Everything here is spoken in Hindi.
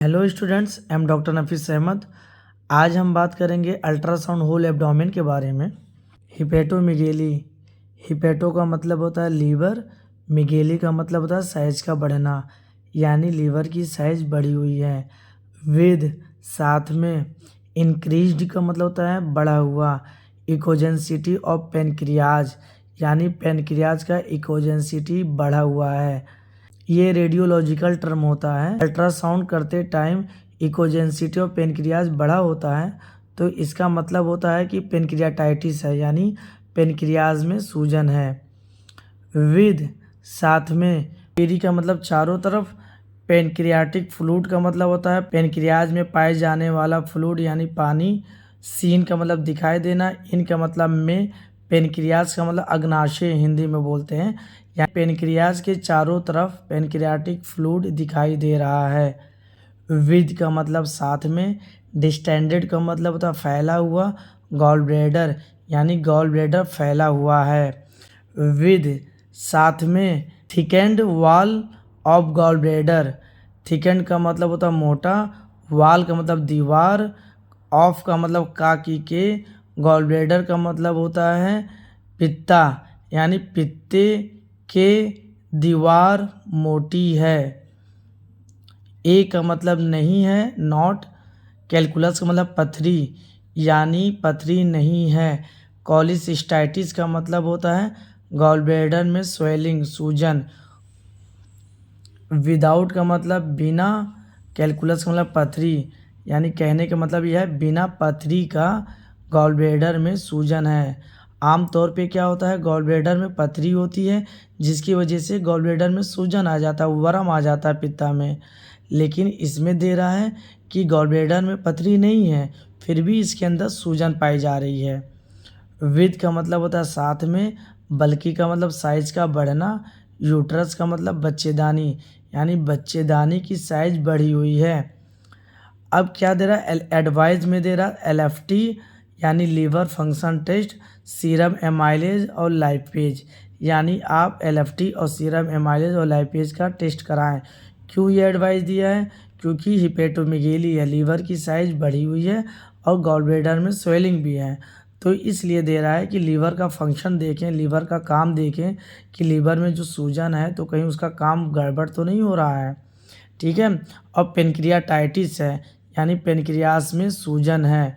Hello students, I am doctor Nafees Ahmed. आज हम बात करेंगे अल्ट्रासाउंड होल एब्डोमेन के बारे में। हिपेटोमिगेली, हिपेटो का मतलब होता है लीवर, मिगेली का मतलब होता है साइज का बढ़ना, यानी लीवर की साइज बढ़ी हुई है। विद, साथ में। इंक्रीज्ड का मतलब होता है बढ़ा हुआ। इकोजेंसिटी ऑफ पेनक्रियाज, यानी पेनक्रियाज का इकोजेंसिटी बढ़ा हुआ है। ये रेडियोलॉजिकल टर्म होता है। अल्ट्रासाउंड करते टाइम इकोजेंसिटी ऑफ पेनक्रियाज बढ़ा होता है, तो इसका मतलब होता है कि पेनक्रियाटाइटिस है, यानी पेनक्रियाज में सूजन है। विद, साथ में। पेरी का मतलब चारों तरफ। पेनक्रियाटिक फ्लूइड का मतलब होता है पेनक्रियाज में पाए जाने वाला फ्लूइड, यानी पानी। सीन का मतलब दिखाई देना। इन का मतलब में। पेनक्रियाज का मतलब अग्नाशय हिंदी में बोलते हैं, या पेनक्रियाज के चारों तरफ पेनक्रियाटिक फ्लूइड दिखाई दे रहा है। विद का मतलब साथ में। डिस्टेंडेड का मतलब होता है फैला हुआ। गॉल ब्लैडर, यानी गॉल ब्लैडर फैला हुआ है। विद, साथ में। Thickened wall of gall bladder, thickened का मतलब होता है मोटा, वॉल का मतलब दीवार, ऑफ का मतलब काकी के, गॉल ब्लैडर का मतलब होता है पित्ता, यानी पित्ते के दीवार मोटी है। ए का मतलब नहीं है, नॉट। कैलकुलस का मतलब पथरी, यानी पथरी नहीं है। कॉलिसिस्टाइटिस का मतलब होता है गॉल ब्लैडर में स्वेलिंग, सूजन। विदाउट का मतलब बिना। कैलकुलस का मतलब पथरी, यानी कहने का मतलब यह है बिना पथरी का गॉल ब्लैडर में सूजन है। आमतौर पे क्या होता है, गॉल ब्लैडर में पथरी होती है, जिसकी वजह से गॉल ब्लैडर में सूजन आ जाता है, वर्म आ जाता है पित्ता में। लेकिन इसमें दे रहा है कि गॉल ब्लैडर में पथरी नहीं है, फिर भी इसके अंदर सूजन पाई जा रही है। विद का मतलब होता है साथ में। बल्कि का मतलब साइज का बढ़ना। यूट्रस का मतलब बच्चेदानी, यानी बच्चेदानी की साइज बढ़ी हुई है। अब क्या दे रहा है, एडवाइस में दे रहा है एलएफटी, यानी liver function test, serum amylase और लाइपेज, यानी आप एलएफटी और सीरम एमाइलेज और लाइपेज का टेस्ट कराएं। क्यों ये एडवाइस दिया है, क्योंकि हिपेटोमिगेली है, लीवर की साइज बढ़ी हुई है और गॉल ब्लैडर में स्वेलिंग भी है, तो इसलिए दे रहा है कि लीवर का फंक्शन देखें, लीवर का काम देखें कि लीवर में जो सूजन है तो कहीं उसका काम गड़बड़ तो नहीं हो रहा है। ठीक है। और पेनक्रियाटाइटिस है, यानी पेनक्रियास में सूजन है।